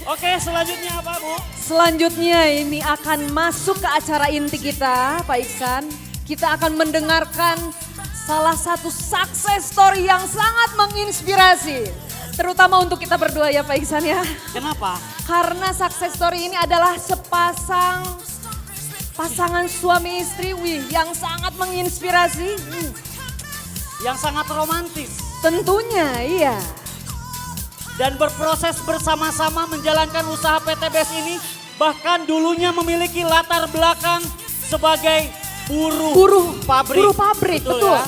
Oke, selanjutnya apa, Bu? Selanjutnya ini akan masuk ke acara inti kita, Pak Iksan. Kita akan mendengarkan salah satu success story yang sangat menginspirasi. Terutama untuk kita berdua ya Pak Iksan ya. Kenapa? Karena success story ini adalah pasangan suami istri yang sangat menginspirasi. Yang sangat romantis. Tentunya iya. Dan berproses bersama-sama menjalankan usaha PTBS ini. Bahkan dulunya memiliki latar belakang sebagai buruh pabrik. Buruh pabrik, betul. Ya.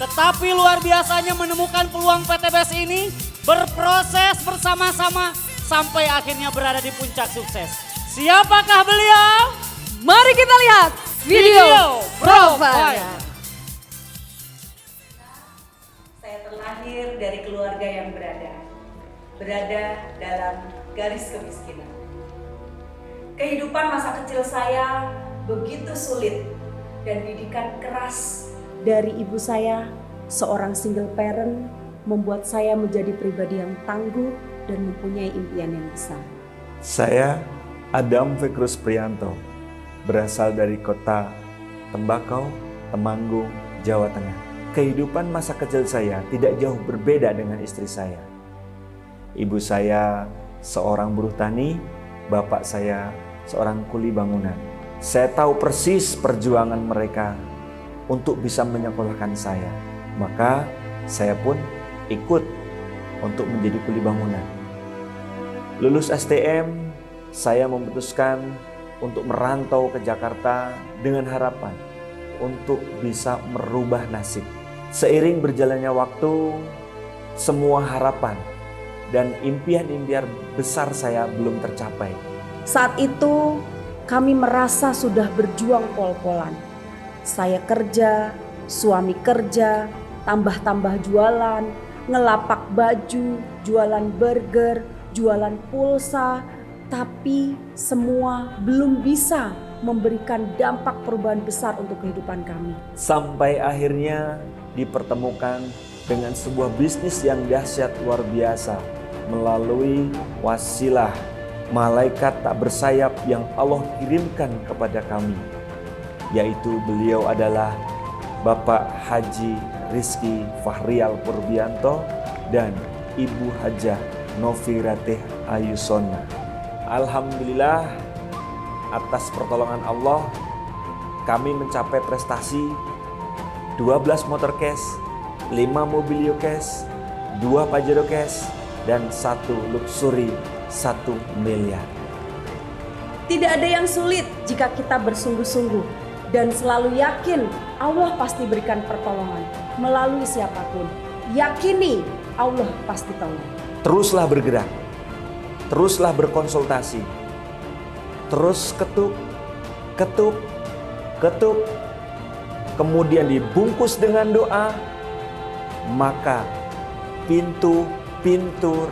Tetapi luar biasanya menemukan peluang PTBS ini. Berproses bersama-sama sampai akhirnya berada di puncak sukses. Siapakah beliau? Mari kita lihat video profile. Saya terlahir dari keluarga yang berada dalam garis kemiskinan. Kehidupan masa kecil saya begitu sulit dan didikan keras dari ibu saya, seorang single parent, membuat saya menjadi pribadi yang tangguh dan mempunyai impian yang besar. Saya Adam Fikrus Prianto, berasal dari kota Tembakau, Temanggung, Jawa Tengah. Kehidupan masa kecil saya tidak jauh berbeda dengan istri saya. Ibu saya seorang buruh tani, bapak saya seorang kuli bangunan. Saya tahu persis perjuangan mereka untuk bisa menyekolahkan saya. Maka saya pun ikut untuk menjadi kuli bangunan. Lulus STM, saya memutuskan untuk merantau ke Jakarta dengan harapan untuk bisa merubah nasib. Seiring berjalannya waktu, semua harapan dan impian-impian besar saya belum tercapai. Saat itu kami merasa sudah berjuang pol-polan. Saya kerja, suami kerja, tambah-tambah jualan, ngelapak baju, jualan burger, jualan pulsa, tapi semua belum bisa memberikan dampak perubahan besar untuk kehidupan kami. Sampai akhirnya dipertemukan dengan sebuah bisnis yang dahsyat luar biasa melalui wasilah malaikat tak bersayap yang Allah kirimkan kepada kami, yaitu beliau adalah Bapak Haji Rizky Fahrial Purbianto dan Ibu Hajah Novi Ratih Ayusona. Alhamdulillah atas pertolongan Allah kami mencapai prestasi 12 motor cash, 5 mobil cash, 2 Pajero cash, dan 1 luxury 1 miliar. Tidak ada yang sulit jika kita bersungguh-sungguh dan selalu yakin Allah pasti berikan pertolongan melalui siapapun. Yakini Allah pasti tolong. Teruslah bergerak, teruslah berkonsultasi, terus ketuk, kemudian dibungkus dengan doa, maka pintu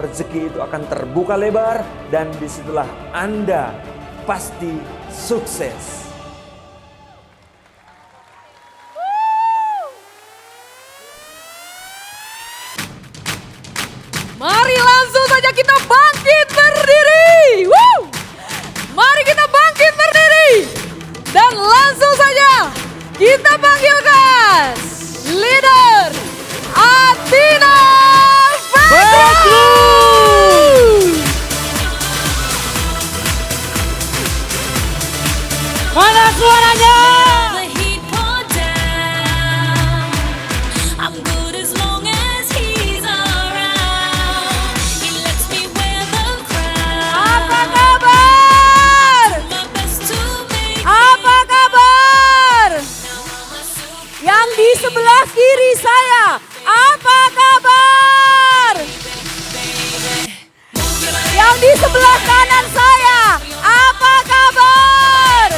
rezeki itu akan terbuka lebar dan disitulah Anda pasti sukses. Mari langsung saja kita bangkit berdiri. Mari kita bangkit berdiri. Dan langsung saja kita panggilkan leader Athina Fedru. Mana suaranya? The heat pour down. I'm good as long as he's around. He lets me wear the crown. Apa kabar? My best to make Apa kabar? now I'm a super Yang di sebelah kiri saya, apa kabar? Yang di sebelah kanan saya, apa kabar?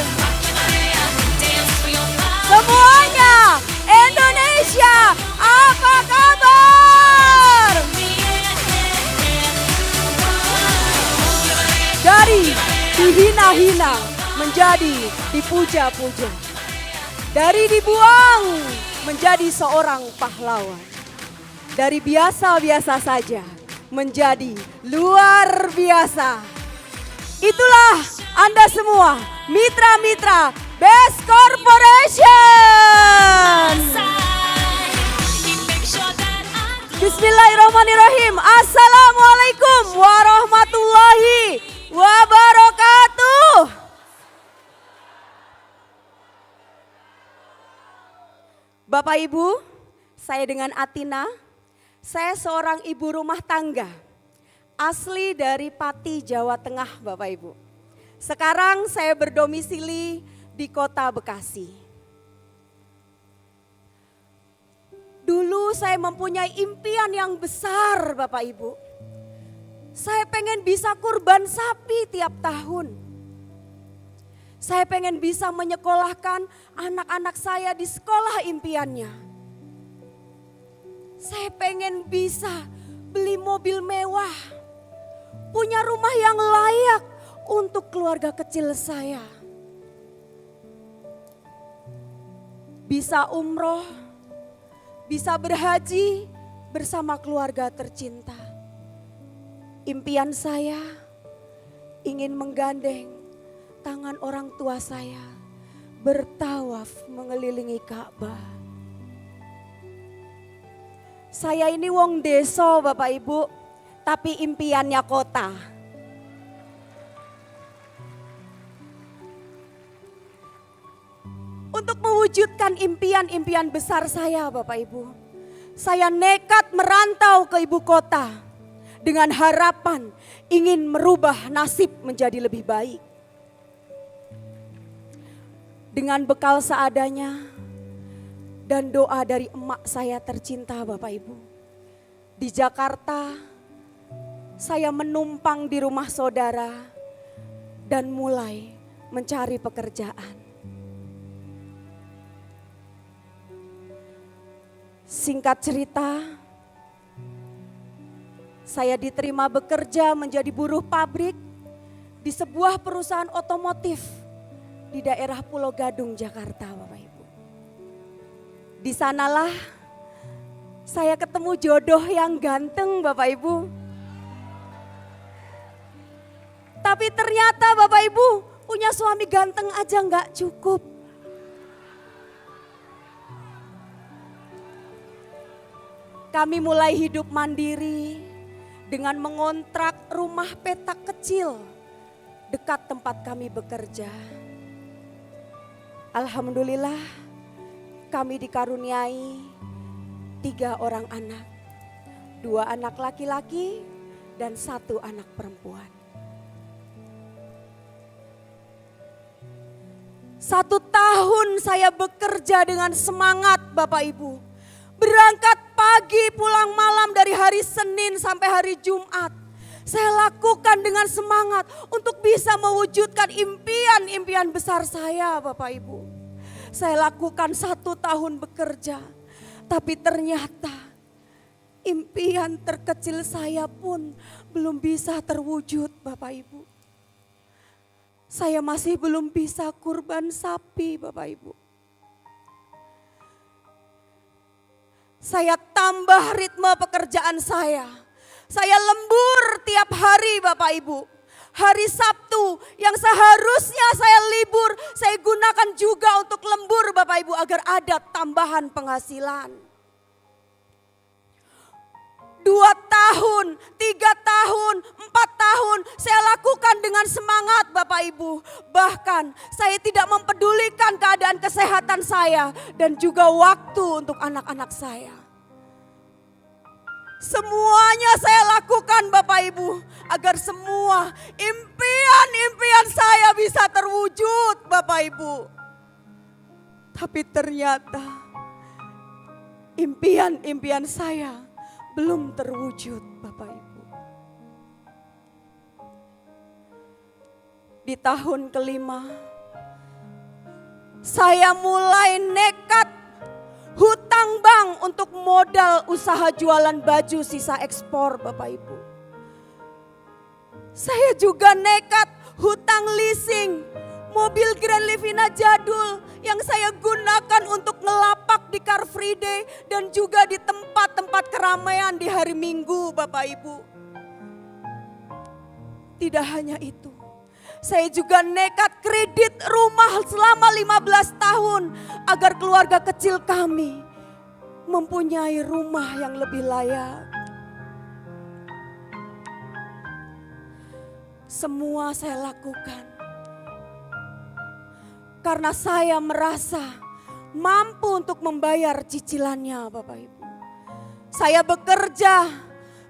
dance for your life. Semuanya, Indonesia, apa kabar? Dari dihina-hina menjadi dipuja-puja. Dari dibuang menjadi seorang pahlawan. Dari biasa-biasa saja menjadi luar biasa. Itulah Anda semua, mitra-mitra Best Corporation. He makes sure that I glow. Bismillahirrahmanirrahim. Assalamualaikum warahmatullahi wabarakatuh. Bapak Ibu, saya dengan Atina. Saya seorang ibu rumah tangga. Asli dari Pati, Jawa Tengah, Bapak Ibu. Sekarang saya berdomisili di Kota Bekasi. Dulu saya mempunyai impian yang besar, Bapak Ibu. Saya pengen bisa kurban sapi tiap tahun. Saya pengen bisa menyekolahkan anak-anak saya di sekolah impiannya. Saya pengen bisa beli mobil mewah, punya rumah yang layak untuk keluarga kecil saya. Bisa umroh, bisa berhaji bersama keluarga tercinta. Impian saya ingin menggandeng tangan orang tua saya bertawaf mengelilingi Ka'bah. Saya ini wong deso Bapak Ibu, tapi impiannya kota. Untuk mewujudkan impian-impian besar saya Bapak Ibu, saya nekat merantau ke ibu kota dengan harapan ingin merubah nasib menjadi lebih baik. Dengan bekal seadanya dan doa dari emak saya tercinta Bapak Ibu. Di Jakarta saya menumpang di rumah saudara dan mulai mencari pekerjaan. Singkat cerita, saya diterima bekerja menjadi buruh pabrik di sebuah perusahaan otomotif di daerah Pulau Gadung, Jakarta, Bapak Ibu. Di sanalah saya ketemu jodoh yang ganteng Bapak Ibu. Tapi ternyata Bapak Ibu punya suami ganteng aja nggak cukup. Kami mulai hidup mandiri dengan mengontrak rumah petak kecil dekat tempat kami bekerja. Alhamdulillah kami dikaruniai 3 orang anak. 2 anak laki-laki dan 1 anak perempuan. 1 tahun saya bekerja dengan semangat Bapak Ibu. Berangkat pagi pulang malam dari hari Senin sampai hari Jumat. Saya lakukan dengan semangat untuk bisa mewujudkan impian-impian besar saya Bapak Ibu. Saya lakukan 1 tahun bekerja, tapi ternyata impian terkecil saya pun belum bisa terwujud Bapak Ibu. Saya masih belum bisa kurban sapi Bapak Ibu. Saya tambah ritme pekerjaan saya. Saya lembur tiap hari Bapak Ibu. Hari Sabtu yang seharusnya saya libur, saya gunakan juga untuk lembur Bapak Ibu agar ada tambahan penghasilan. 2 tahun, 3 tahun, 4 tahun saya lakukan dengan semangat Bapak Ibu. Bahkan saya tidak mempedulikan keadaan kesehatan saya dan juga waktu untuk anak-anak saya. Semuanya saya lakukan Bapak Ibu agar semua impian-impian saya bisa terwujud Bapak Ibu. Tapi ternyata impian-impian saya belum terwujud Bapak Ibu. Di tahun kelima saya mulai nekat hutang bank untuk modal usaha jualan baju sisa ekspor Bapak Ibu. Saya juga nekat hutang leasing mobil Grand Livina jadul yang saya gunakan untuk ngelapak di Car Free Day dan juga di tempat-tempat keramaian di hari Minggu Bapak Ibu. Tidak hanya itu, Saya juga nekat kredit rumah selama 15 tahun agar keluarga kecil kami mempunyai rumah yang lebih layak. Semua saya lakukan karena saya merasa mampu untuk membayar cicilannya, Bapak Ibu. Saya bekerja,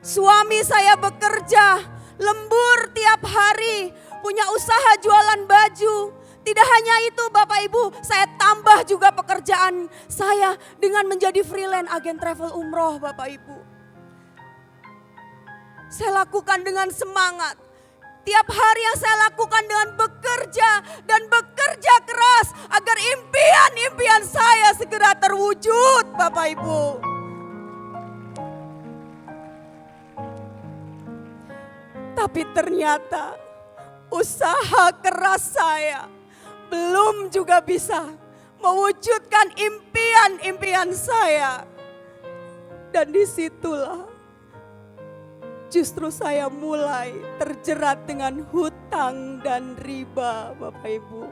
suami saya bekerja, lembur tiap hari, punya usaha jualan baju. Tidak hanya itu Bapak Ibu, saya tambah juga pekerjaan saya dengan menjadi freelance agen travel umroh Bapak Ibu. Saya lakukan dengan semangat. Tiap hari yang saya lakukan dengan bekerja dan bekerja keras agar impian-impian saya segera terwujud Bapak Ibu. Tapi ternyata usaha keras saya belum juga bisa mewujudkan impian-impian saya. Dan disitulah justru saya mulai terjerat dengan hutang dan riba Bapak Ibu.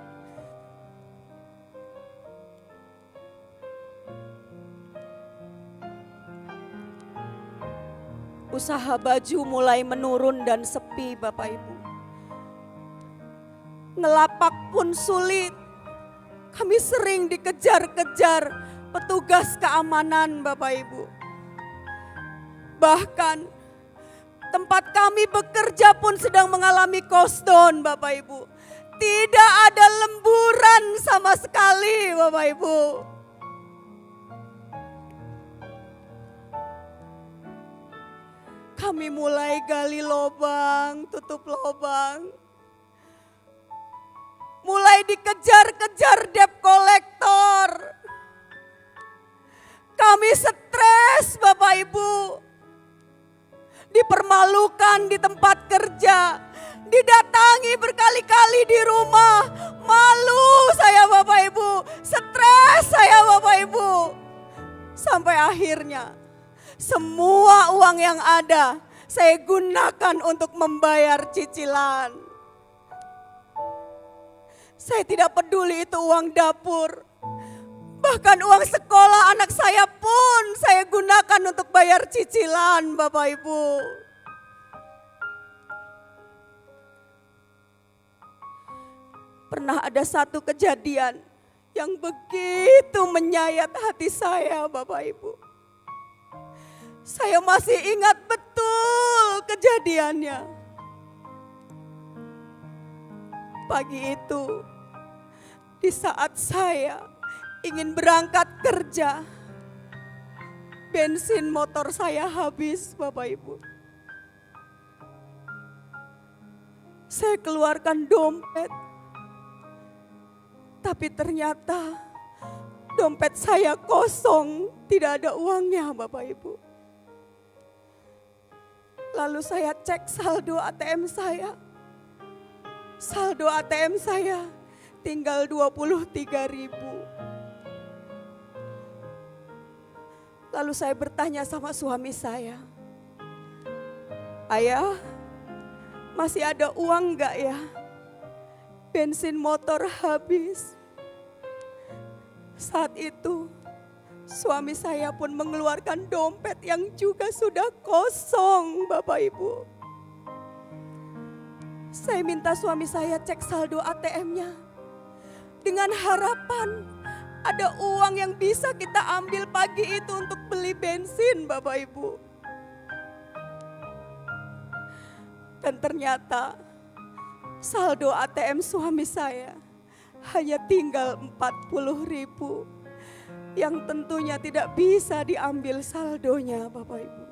Usaha baju mulai menurun dan sepi Bapak Ibu. Ngelapak pun sulit. Kami sering dikejar-kejar petugas keamanan Bapak Ibu. Bahkan tempat kami bekerja pun sedang mengalami cost down Bapak Ibu. Tidak ada lemburan sama sekali Bapak Ibu. Kami mulai gali lubang, tutup lubang. Mulai dikejar-kejar debt collector. Kami stres Bapak Ibu. Dipermalukan di tempat kerja. Didatangi berkali-kali di rumah. Malu saya Bapak Ibu. Stres saya Bapak Ibu. Sampai akhirnya semua uang yang ada saya gunakan untuk membayar cicilan. Saya tidak peduli itu uang dapur. Bahkan uang sekolah anak saya pun saya gunakan untuk bayar cicilan Bapak Ibu. Pernah ada satu kejadian yang begitu menyayat hati saya Bapak Ibu. Saya masih ingat betul kejadiannya. Pagi itu, di saat saya ingin berangkat kerja, bensin motor saya habis Bapak Ibu. Saya keluarkan dompet, tapi ternyata dompet saya kosong, tidak ada uangnya Bapak Ibu. Lalu saya cek saldo ATM saya. Saldo ATM saya tinggal 23.000. Lalu saya bertanya sama suami saya, "Ayah, masih ada uang enggak ya? Bensin motor habis." Saat itu suami saya pun mengeluarkan dompet yang juga sudah kosong Bapak Ibu. Saya minta suami saya cek saldo ATM-nya. Dengan harapan ada uang yang bisa kita ambil pagi itu untuk beli bensin Bapak Ibu. Dan ternyata saldo ATM suami saya hanya tinggal 40.000. Yang tentunya tidak bisa diambil saldonya Bapak Ibu.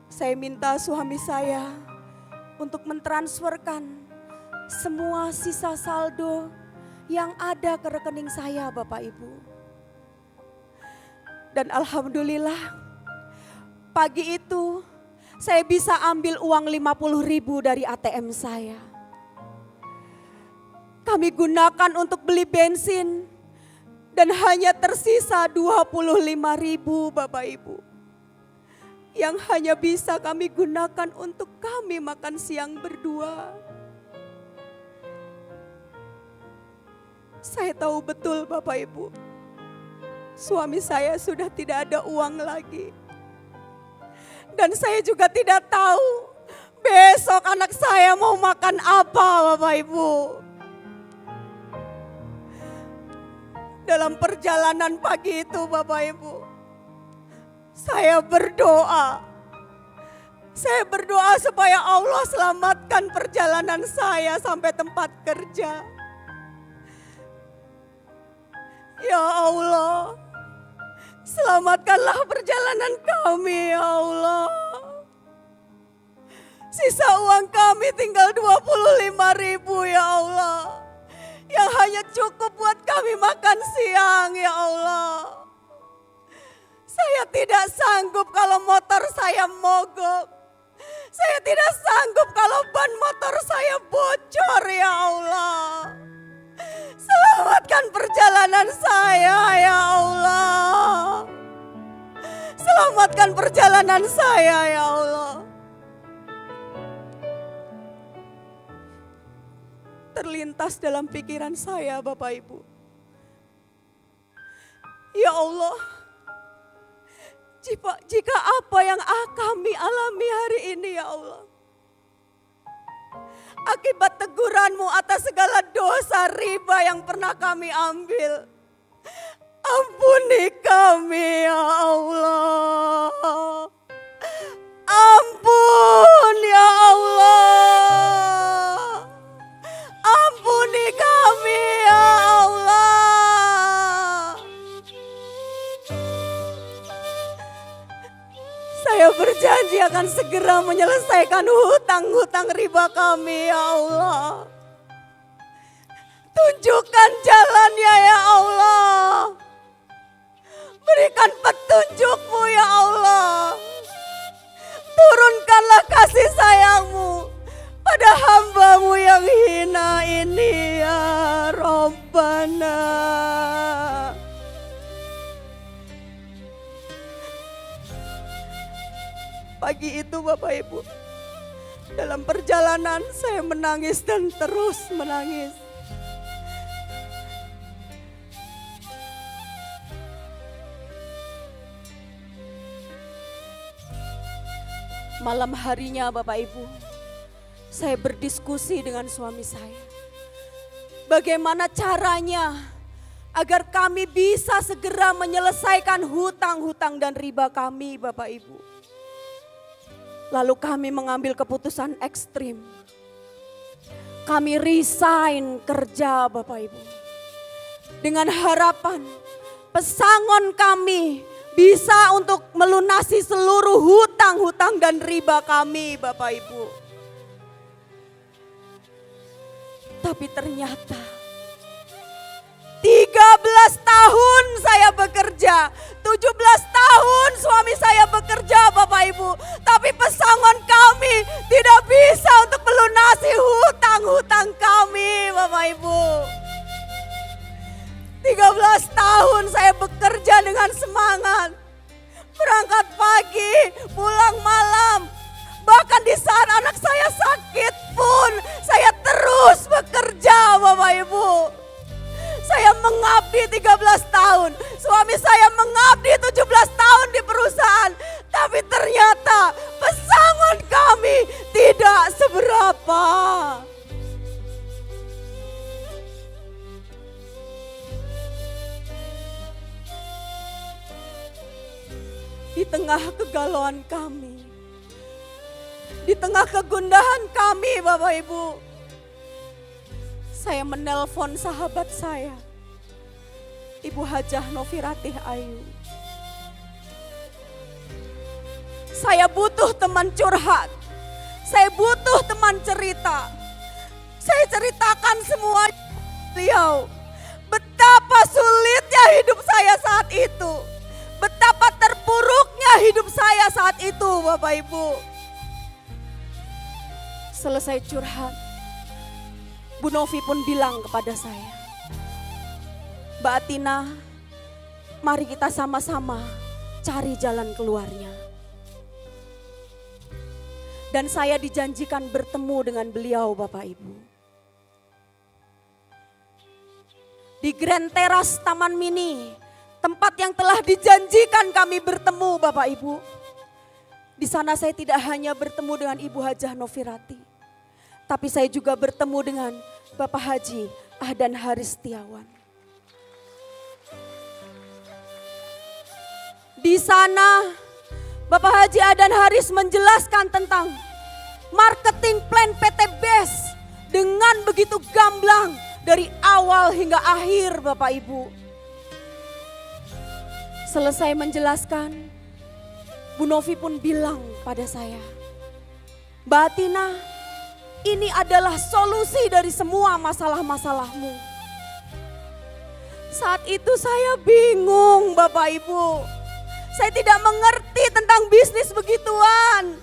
Saya minta suami saya untuk mentransferkan semua sisa saldo yang ada ke rekening saya Bapak Ibu. Dan alhamdulillah pagi itu saya bisa ambil uang 50.000 dari ATM saya. Kami gunakan untuk beli bensin dan hanya tersisa 25.000 Bapak Ibu. yang hanya bisa kami gunakan untuk kami makan siang berdua. Saya tahu betul Bapak Ibu, suami saya sudah tidak ada uang lagi. Dan saya juga tidak tahu besok anak saya mau makan apa Bapak Ibu. Dalam perjalanan pagi itu Bapak Ibu, saya berdoa. Saya berdoa supaya Allah selamatkan perjalanan saya sampai tempat kerja. Ya Allah, selamatkanlah perjalanan kami ya Allah. Sisa uang kami tinggal 25.000 ya Allah. Yang hanya cukup buat kami makan siang ya Allah. Saya tidak sanggup kalau motor saya mogok. Saya tidak sanggup kalau ban motor saya bocor ya Allah. Selamatkan perjalanan saya ya Allah. Selamatkan perjalanan saya ya Allah. Terlintas dalam pikiran saya Bapak Ibu. Ya Allah, jika apa yang kami alami hari ini ya Allah, akibat teguran-Mu atas segala dosa riba yang pernah kami ambil, ampuni kami ya Allah. Ampun ya Allah. Ampuni kami ya Allah. Saya berjanji akan segera menyelesaikan hutang-hutang riba kami ya Allah. Tunjukkan jalannya ya Allah. Berikan petunjuk-Mu ya Allah. Turunkanlah kasih sayang-Mu pada hamba-Mu yang hina ini ya Rabbana. Pagi itu Bapak Ibu, dalam perjalanan saya menangis dan terus menangis. Malam harinya Bapak Ibu, saya berdiskusi dengan suami saya. Bagaimana caranya agar kami bisa segera menyelesaikan hutang-hutang dan riba kami Bapak Ibu. Lalu kami mengambil keputusan ekstrim. Kami resign kerja Bapak Ibu. Dengan harapan pesangon kami bisa untuk melunasi seluruh hutang-hutang dan riba kami Bapak Ibu. Tapi ternyata 13 tahun saya bekerja, 17 tahun suami saya bekerja Bapak Ibu. Tapi pesangon kami tidak bisa untuk melunasi hutang-hutang kami Bapak Ibu. 13 tahun saya bekerja dengan semangat. Berangkat pagi, pulang malam. Bahkan di saat anak saya sakit pun saya terus bekerja Bapak Ibu. Saya mengabdi 13 tahun. Suami saya mengabdi 17 tahun di perusahaan. Tapi ternyata pesangon kami tidak seberapa. Di tengah kegalauan kami, di tengah kegundahan kami Bapak Ibu, saya menelpon sahabat saya, Ibu Hajah Noviratih Ayu. Saya butuh teman curhat, saya butuh teman cerita. Saya ceritakan semua beliau, betapa sulitnya hidup saya saat itu. Betapa terpuruknya hidup saya saat itu Bapak Ibu. Selesai curhat, Bu Novi pun bilang kepada saya, Mbak Atina, mari kita sama-sama cari jalan keluarnya. Dan saya dijanjikan bertemu dengan beliau Bapak Ibu. Di Grand Teras Taman Mini, tempat yang telah dijanjikan kami bertemu Bapak Ibu. Di sana saya tidak hanya bertemu dengan Ibu Hajah Novirati, tapi saya juga bertemu dengan Bapak Haji Ahdan Haris Setiawan. Di sana Bapak Haji Ahdan Haris menjelaskan tentang marketing plan PT BES dengan begitu gamblang dari awal hingga akhir Bapak Ibu. Selesai menjelaskan, Bu Novi pun bilang pada saya, Mbak Tina, ini adalah solusi dari semua masalah-masalahmu. Saat itu saya bingung Bapak Ibu. Saya tidak mengerti tentang bisnis begituan.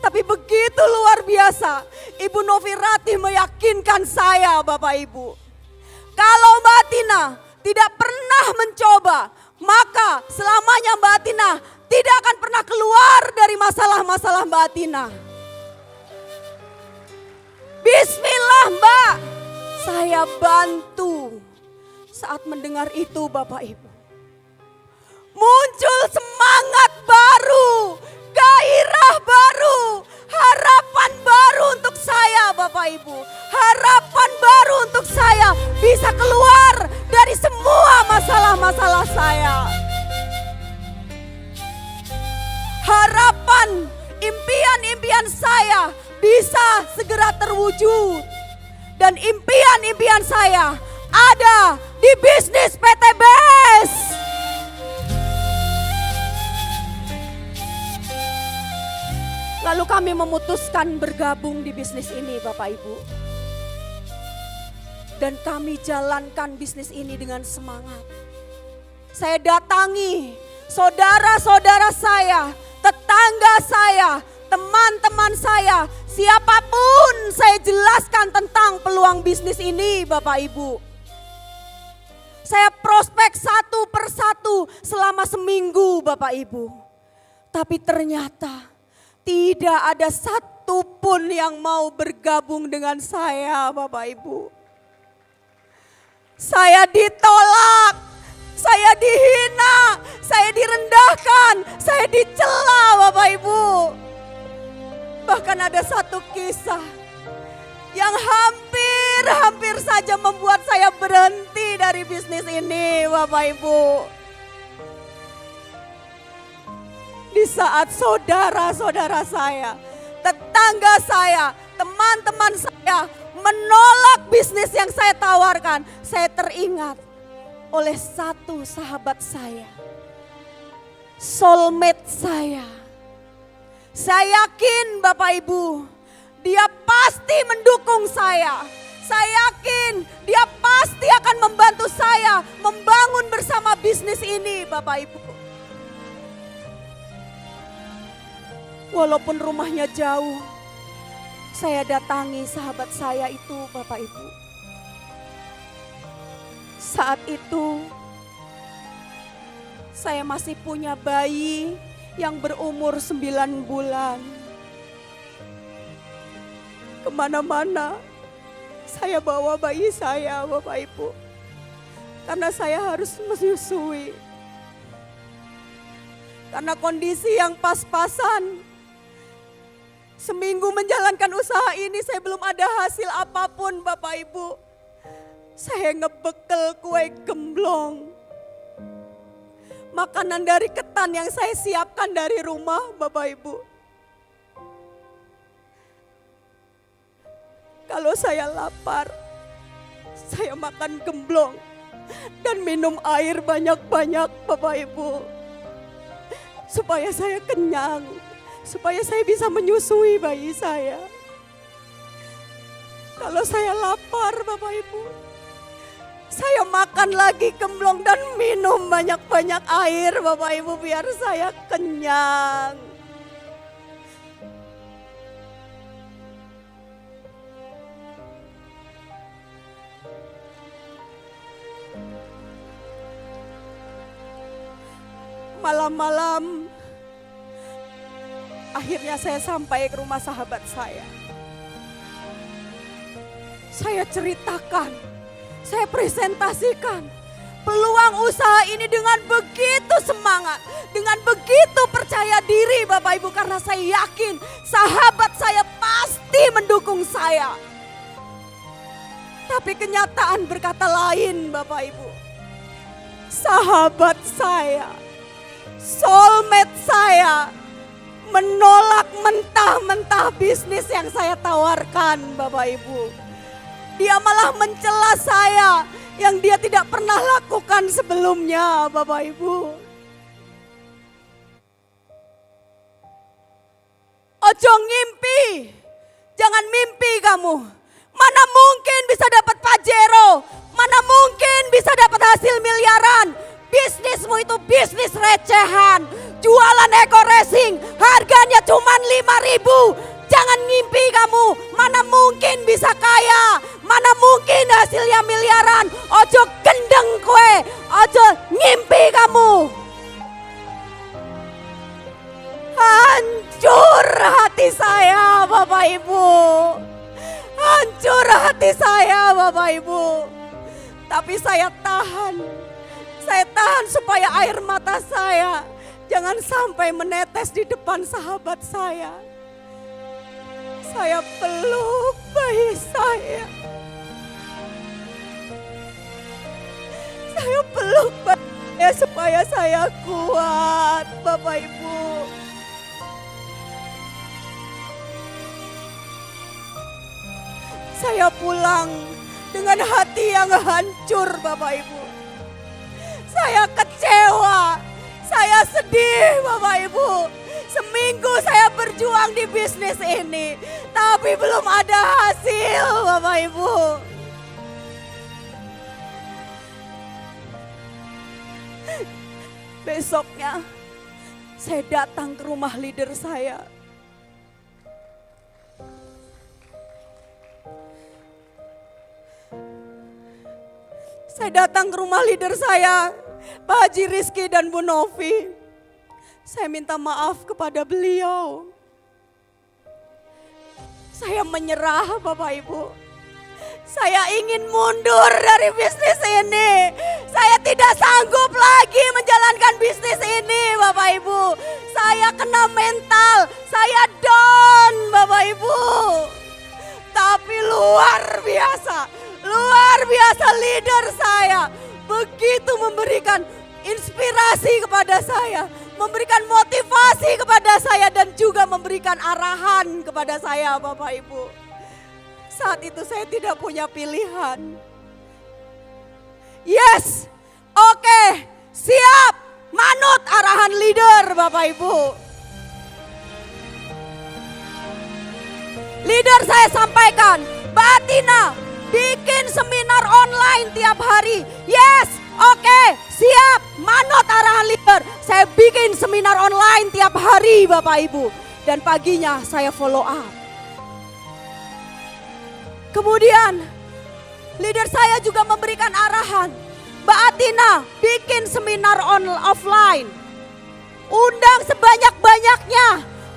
Tapi begitu luar biasa, Ibu Novirati meyakinkan saya Bapak Ibu. Kalau Mbak Tina tidak pernah mencoba, maka selamanya Mbak Tina tidak akan pernah keluar dari masalah-masalah Mbak Tina. Bismillah Mbak, saya bantu. Saat mendengar itu Bapak Ibu, muncul semangat baru, gairah baru, harapan baru untuk saya Bapak Ibu. Harapan baru untuk saya bisa keluar dari semua masalah-masalah saya. Harapan, impian-impian saya bisa segera terwujud. Dan impian-impian saya ada di bisnis PT BES. Lalu kami memutuskan bergabung di bisnis ini Bapak Ibu. Dan kami jalankan bisnis ini dengan semangat. Saya datangi saudara-saudara saya, tetangga saya, teman-teman saya, siapapun saya jelaskan tentang peluang bisnis ini Bapak Ibu. Saya prospek satu persatu selama seminggu Bapak Ibu. Tapi ternyata tidak ada satupun yang mau bergabung dengan saya Bapak Ibu. Saya ditolak, saya dihina, saya direndahkan, saya dicela Bapak Ibu. Bahkan ada satu kisah yang hampir saja membuat saya berhenti dari bisnis ini Bapak Ibu. Di saat saudara-saudara saya, tetangga saya, teman-teman saya menolak bisnis yang saya tawarkan, saya teringat oleh satu sahabat saya, soulmate saya. Saya yakin Bapak Ibu, dia pasti mendukung saya. Saya yakin dia pasti akan membantu saya membangun bersama bisnis ini Bapak Ibu. Walaupun rumahnya jauh, saya datangi sahabat saya itu Bapak Ibu. Saat itu saya masih punya bayi yang berumur 9 bulan. Kemana-mana saya bawa bayi saya Bapak Ibu. Karena saya harus menyusui. Karena kondisi yang pas-pasan. Seminggu menjalankan usaha ini saya belum ada hasil apapun Bapak Ibu. Saya ngebekel kue gemblong. Makanan dari ketan yang saya siapkan dari rumah Bapak Ibu. Kalau saya lapar, saya makan gemblong dan minum air banyak-banyak Bapak Ibu. Supaya saya kenyang. Supaya saya bisa menyusui bayi saya. Kalau saya lapar Bapak Ibu, saya makan lagi gemblong dan minum banyak-banyak air Bapak Ibu biar saya kenyang. Malam-malam Akhirnya saya sampai ke rumah sahabat saya. Saya ceritakan, saya presentasikan peluang usaha ini dengan begitu semangat, dengan begitu percaya diri Bapak Ibu, karena saya yakin sahabat saya pasti mendukung saya. Tapi kenyataan berkata lain Bapak Ibu. Sahabat saya, soulmate saya menolak mentah-mentah bisnis yang saya tawarkan Bapak Ibu. Dia malah mencela saya yang dia tidak pernah lakukan sebelumnya Bapak Ibu. Ojo ngimpi, jangan mimpi kamu. Mana mungkin bisa dapat Pajero, mana mungkin bisa dapat hasil miliaran. Bisnismu itu bisnis recehan, jualan Eko Racing, harganya cuma 5.000. Jangan ngimpi kamu, mana mungkin bisa kaya, mana mungkin hasilnya miliaran. Ojo gendeng kue, ojo ngimpi kamu. Hancur hati saya Bapak Ibu, hancur hati saya Bapak Ibu. Tapi saya tahan supaya air mata saya jangan sampai menetes di depan sahabat saya. Saya peluk bayi saya. Saya peluk bayi saya supaya saya kuat, Bapak Ibu. Saya pulang dengan hati yang hancur, Bapak Ibu. Saya kecewa, saya sedih, Bapak Ibu. Seminggu saya berjuang di bisnis ini, tapi belum ada hasil, Bapak Ibu. Besoknya saya datang ke rumah leader saya. Saya datang ke rumah leader saya, Pak Haji Rizky dan Bu Novi. Saya minta maaf kepada beliau. Saya menyerah Bapak Ibu. Saya ingin mundur dari bisnis ini. Saya tidak sanggup lagi menjalankan bisnis ini Bapak Ibu. Saya kena mental, saya down Bapak Ibu. Tapi luar biasa leader saya. Begitu memberikan inspirasi kepada saya, memberikan motivasi kepada saya dan juga memberikan arahan kepada saya Bapak Ibu. Saat itu saya tidak punya pilihan. Yes, oke, siap, manut arahan leader Bapak Ibu. Leader saya sampaikan, Mbak Tina bikin seminar online tiap hari. Yes, oke, siap, manut arahan leader. Saya bikin seminar online tiap hari Bapak Ibu. Dan paginya saya follow up. Kemudian leader saya juga memberikan arahan. Mbak Atina bikin seminar offline. Undang sebanyak-banyaknya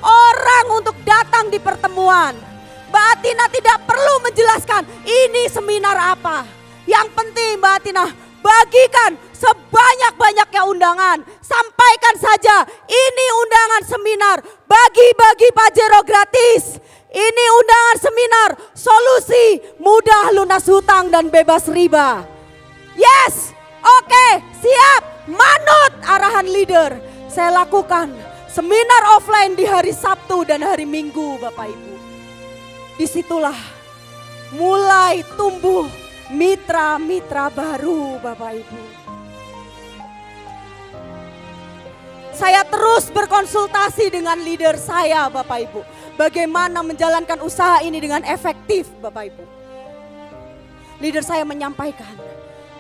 orang untuk datang di pertemuan. Mbak Atina tidak perlu menjelaskan ini seminar apa. Yang penting Mbak Atina bagikan sebanyak-banyaknya undangan. Sampaikan saja ini undangan seminar bagi-bagi Pajero gratis. Ini undangan seminar solusi mudah lunas hutang dan bebas riba. Yes, oke, siap, manut arahan leader. Saya lakukan seminar offline di hari Sabtu dan hari Minggu Bapak Ibu. Disitulah mulai tumbuh mitra-mitra baru Bapak Ibu. Saya terus berkonsultasi dengan leader saya Bapak Ibu. Bagaimana menjalankan usaha ini dengan efektif Bapak Ibu. Leader saya menyampaikan,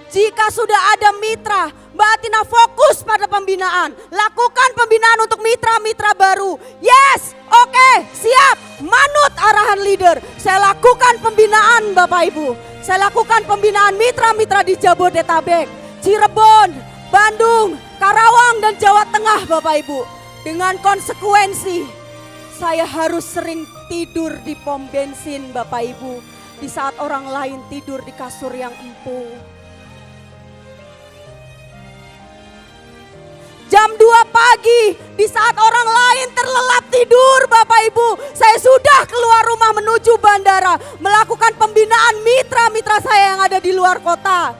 jika sudah ada mitra, Mbak Atina fokus pada pembinaan. Lakukan pembinaan untuk mitra-mitra baru. Yes, oke, siap, manut arahan leader. Saya lakukan pembinaan Bapak Ibu. Saya lakukan pembinaan mitra-mitra di Jabodetabek, Cirebon, Bandung, Karawang dan Jawa Tengah Bapak Ibu. Dengan konsekuensi Saya harus sering tidur di pom bensin Bapak Ibu, di saat orang lain tidur di kasur yang empuk. Jam 2 pagi di saat orang lain terlelap tidur Bapak Ibu, saya sudah keluar rumah menuju bandara melakukan pembinaan mitra-mitra saya yang ada di luar kota.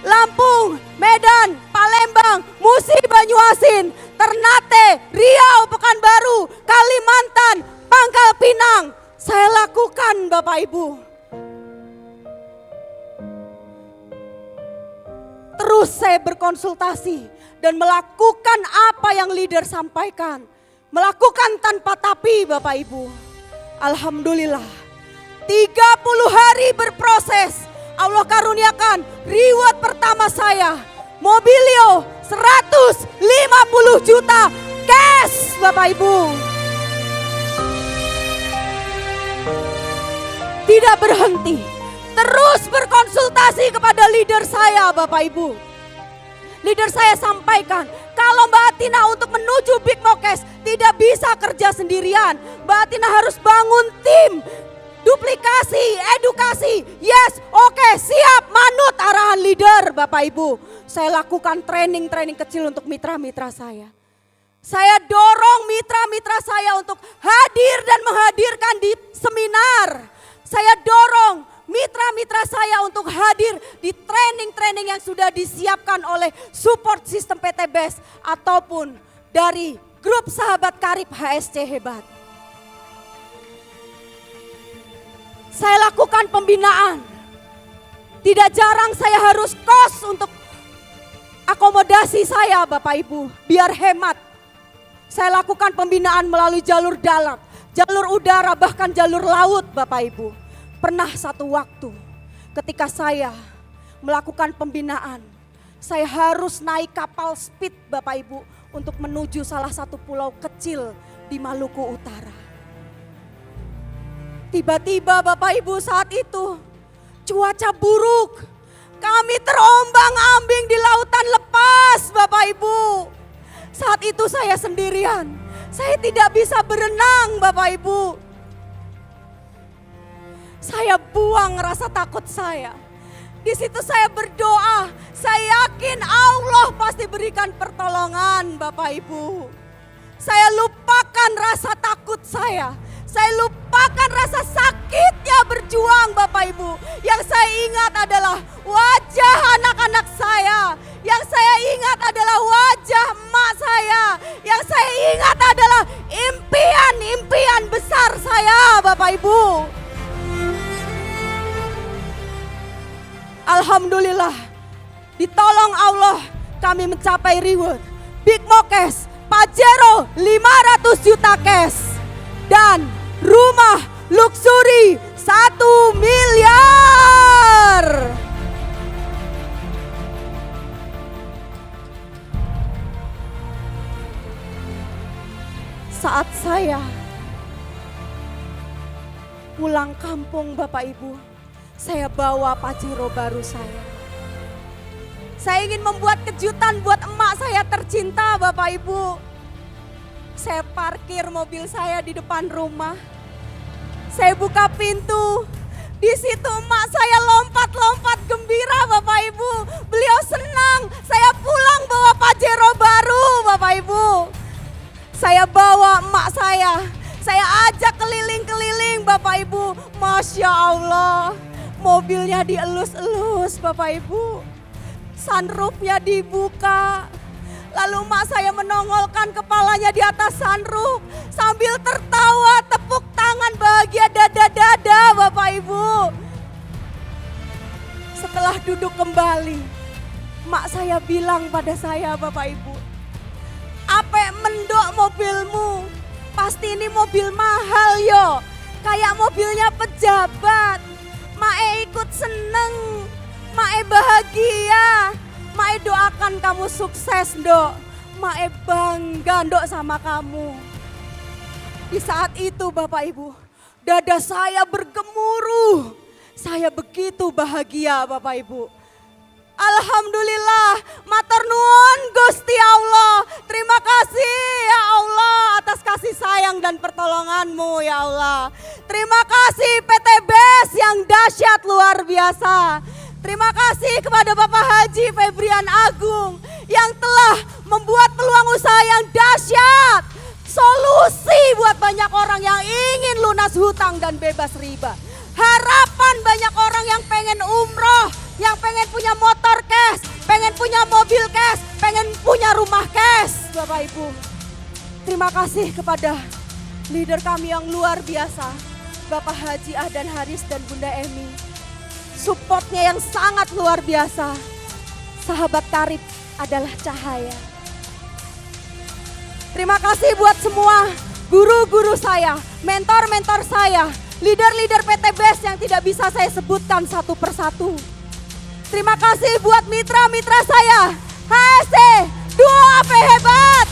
Lampung, Medan, Palembang, Musi, Banyuasin, Ternate, Riau, Pekanbaru, Kalimantan, Pangkal Pinang. Saya lakukan Bapak Ibu. Terus saya berkonsultasi dan melakukan apa yang leader sampaikan. Melakukan tanpa tapi Bapak Ibu. Alhamdulillah 30 hari berproses. Allah karuniakan reward pertama saya. Mobilio 150 juta cash Bapak Ibu. Tidak berhenti. Terus berkonsultasi kepada leader saya Bapak Ibu. Leader saya sampaikan, kalau Mbak Atina untuk menuju Big Mokes tidak bisa kerja sendirian. Mbak Atina harus bangun tim, duplikasi, edukasi. Yes, oke, siap, manut arahan leader Bapak Ibu. Saya lakukan training-training kecil untuk mitra-mitra saya. Saya dorong mitra-mitra saya untuk hadir dan menghadirkan di seminar. Saya dorong mitra-mitra saya untuk hadir di training-training yang sudah disiapkan oleh support sistem PT BES ataupun dari grup sahabat karib HSC Hebat. Saya lakukan pembinaan. Tidak jarang saya harus kos untuk akomodasi saya Bapak Ibu, biar hemat. Saya lakukan pembinaan melalui jalur darat, jalur udara, bahkan jalur laut Bapak Ibu. Pernah satu waktu ketika saya melakukan pembinaan, saya harus naik kapal speed Bapak Ibu untuk menuju salah satu pulau kecil di Maluku Utara. Tiba-tiba Bapak Ibu saat itu cuaca buruk, kami terombang-ambing di lautan lepas Bapak Ibu. Saat itu saya sendirian, saya tidak bisa berenang Bapak Ibu. Saya buang rasa takut saya. Di situ saya berdoa, saya yakin Allah pasti berikan pertolongan Bapak Ibu. Saya lupakan rasa takut saya lupakan rasa sakitnya berjuang Bapak Ibu. Yang saya ingat adalah wajah anak-anak saya. Yang saya ingat adalah wajah emak saya. Yang saya ingat adalah impian-impian besar saya Bapak Ibu. Alhamdulillah, ditolong Allah kami mencapai reward. Big Mokes, Pajero 500 juta cash. Dan rumah luxury 1 miliar. Saat saya pulang kampung Bapak Ibu, saya bawa Pajero baru saya. Saya ingin membuat kejutan buat emak saya tercinta Bapak Ibu. Saya parkir mobil saya di depan rumah. Saya buka pintu. Di situ emak saya lompat-lompat gembira Bapak Ibu. Beliau senang saya pulang bawa Pajero baru Bapak Ibu. Saya bawa emak saya ajak keliling-keliling Bapak Ibu. Masya Allah. Mobilnya dielus-elus Bapak Ibu. Sunroofnya dibuka. Lalu emak saya menongolkan kepalanya di atas sunroof. Sambil tertawa tepuk tangan bahagia dada-dada Bapak Ibu. Setelah duduk kembali, emak saya bilang pada saya Bapak Ibu. Ape mendok mobilmu. Pasti ini mobil mahal yo. Kayak mobilnya pejabat. Mae ikut seneng, Mae bahagia, Mae doakan kamu sukses Dok. Mae bangga Dok sama kamu. Di saat itu Bapak Ibu, dada saya bergemuruh. Saya begitu bahagia Bapak Ibu. Alhamdulillah, matur nuwun Gusti Allah. Terima kasih ya Allah atas kasih sayang dan pertolongan. kasih PT BES yang dahsyat luar biasa. Terima kasih kepada Bapak Haji Febrian Agung yang telah membuat peluang usaha yang dahsyat. Solusi buat banyak orang yang ingin lunas hutang dan bebas riba. Harapan banyak orang yang pengen umroh, yang pengen punya motor cash, pengen punya mobil cash, pengen punya rumah cash. Bapak Ibu, terima kasih kepada leader kami yang luar biasa, Bapak Haji Ahdan Haris dan Bunda Emi. Supportnya yang sangat luar biasa. Sahabat karib adalah cahaya. Terima kasih buat semua guru-guru saya, mentor-mentor saya, leader-leader PT BES yang tidak bisa saya sebutkan satu persatu. Terima kasih buat mitra-mitra saya, HSC, Duo AP Hebat.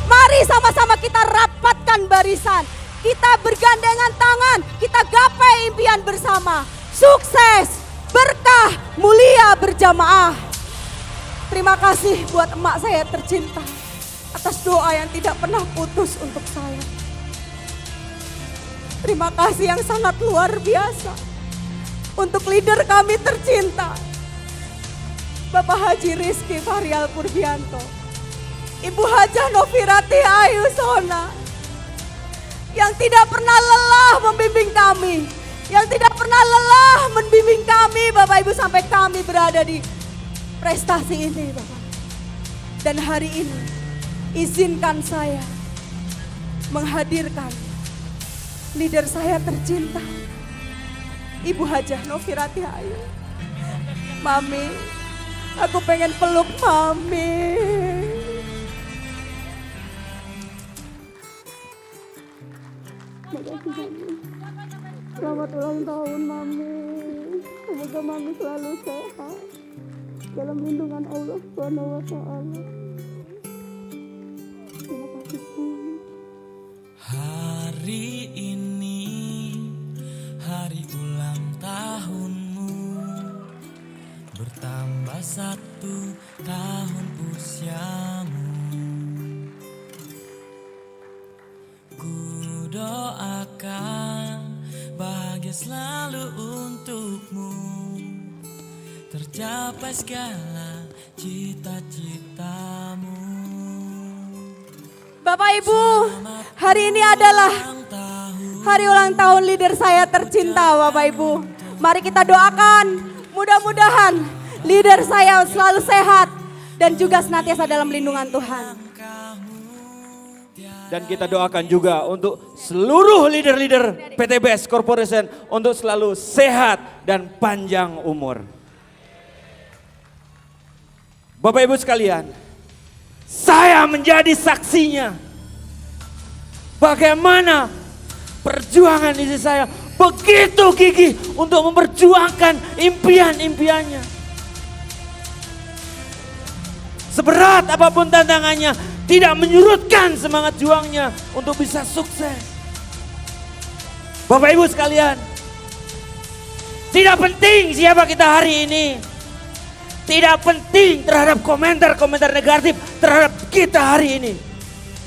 Mari sama-sama kita rapatkan barisan, kita bergandengan tangan, kita gapai impian bersama. Sukses, berkah, mulia berjamaah. Terima kasih buat emak saya tercinta atas doa yang tidak pernah putus untuk saya. Terima kasih yang sangat luar biasa untuk leader kami tercinta, Bapak Haji Rizky Fahrial Purbianto, Ibu Hajah Novirati Ayu Sona, yang tidak pernah lelah membimbing kami, yang tidak pernah lelah membimbing kami, Bapak Ibu, sampai kami berada di prestasi ini, Bapak. Dan hari ini izinkan saya menghadirkan leader saya tercinta, Ibu Hajah Novirati Ayu. Mami, aku pengen peluk Mami. Makasih Mami. Selamat ulang tahun Mami. Semoga Mami selalu sehat dalam lindungan Allah SWT. Terima kasih Mami. Hari ini hari ulang tahunmu, bertambah 1 tahun usiamu. Ku doakan bahagia selalu untukmu, tercapai segala cita-citamu. Bapak Ibu, hari ini adalah hari ulang tahun leader saya tercinta, Bapak Ibu. Mari kita doakan, mudah-mudahan leader saya selalu sehat dan juga senantiasa dalam lindungan Tuhan. Dan kita doakan juga untuk seluruh leader-leader PT BES Corporation untuk selalu sehat dan panjang umur. Bapak Ibu sekalian, saya menjadi saksinya bagaimana perjuangan istri saya begitu gigih untuk memperjuangkan impian-impiannya. Seberat apapun tantangannya, tidak menyurutkan semangat juangnya untuk bisa sukses. Bapak Ibu sekalian, tidak penting siapa kita hari ini. Tidak penting terhadap komentar-komentar negatif terhadap kita hari ini.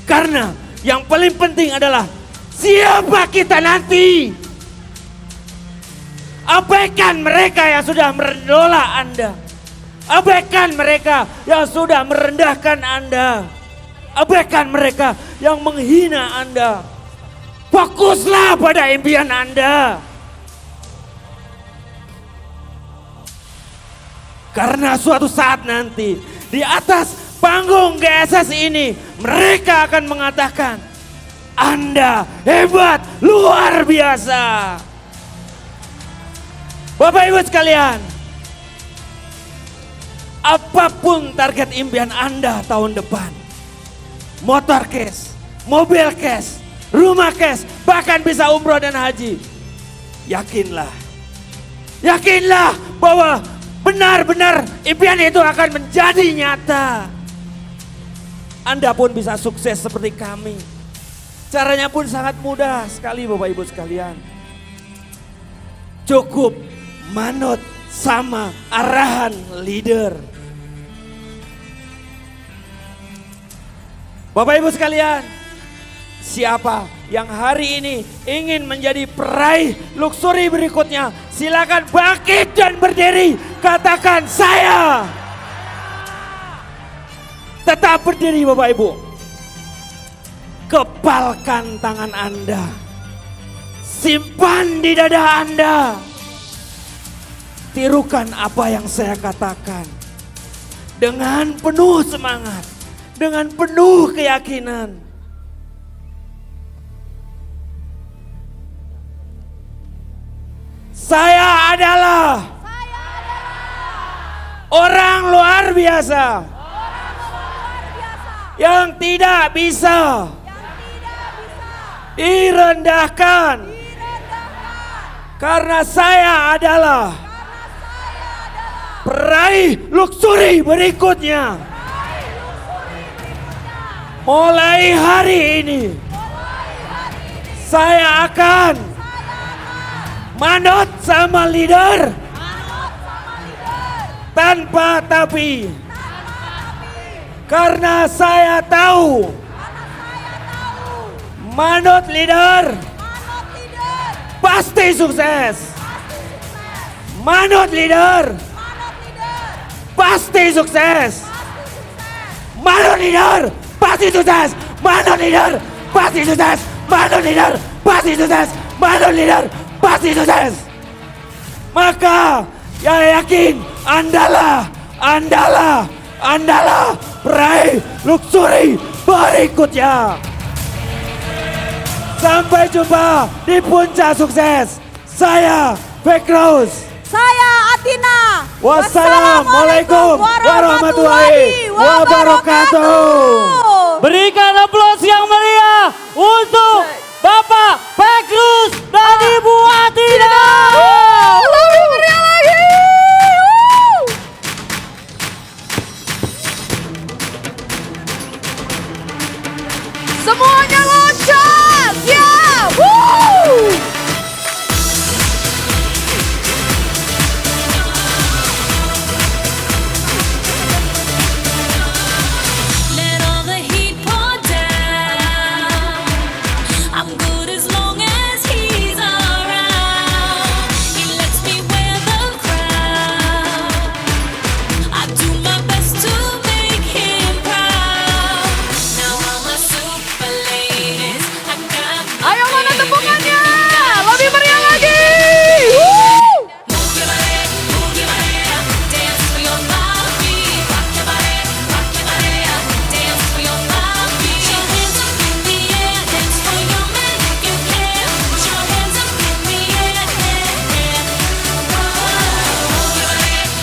Karena yang paling penting adalah siapa kita nanti. Abaikan mereka yang sudah menolak Anda. Abaikan mereka yang sudah merendahkan Anda. Abaikan mereka yang menghina Anda. Fokuslah pada impian Anda. Karena suatu saat nanti di atas panggung GSS ini mereka akan mengatakan, Anda hebat, luar biasa. Bapak Ibu sekalian, apapun target impian Anda tahun depan, motor cash, mobil cash, rumah cash, bahkan bisa umroh dan haji. Yakinlah bahwa benar-benar impian itu akan menjadi nyata. Anda pun bisa sukses seperti kami. Caranya pun sangat mudah sekali Bapak Ibu sekalian. Cukup manut sama arahan leader. Bapak Ibu sekalian, Siapa yang hari ini ingin menjadi peraih luxury berikutnya? Silakan bangkit dan berdiri. Katakan saya. Tetap berdiri Bapak Ibu. Kepalkan tangan Anda. Simpan di dada Anda. Tirukan apa yang saya katakan. Dengan penuh semangat. Dengan penuh keyakinan. Saya adalah orang luar biasa yang tidak bisa direndahkan karena saya adalah peraih luxury berikutnya. Mulai hari ini saya akan manut sama leader tanpa tapi. Karena saya tahu manut leader pasti sukses. Manut leader pasti sukses. Manut leader pasti sukses. Manut leader pasti sukses. Manut leader pasti sukses. Manut leader pasti sukses. Maka ya yakin Andalah peraih luxury berikutnya. Sampai jumpa di puncak sukses. Saya Pekrus. Saya Atina. Wassalamualaikum warahmatullahi wabarakatuh. Berikan aplaus yang meriah untuk Bapak Pekrus dan Ibu Atina. Lebih meriah lagi. Semuanya loncat. Ya. Let all the heat pour down. I'm good as long as he's around. He lets me wear the crown. I do my best to make him proud. Now I'm a super lady. I got my Ayo mana baby. tepukannya? Lebih meriah lagi. Move your body, dance for your mommy. Rock your body, dance for your mommy. Put your hands up in the air, dance for your man if you can. Put your hands up in the air,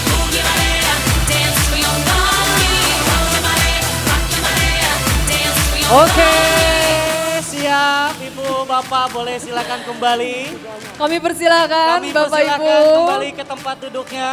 Move your body, dance for your mommy. Rock your body, dance for your Oke, siap Ibu Bapak, boleh silakan kembali. Kami persilakan Kami Bapak persilakan Ibu. kembali ke tempat duduknya.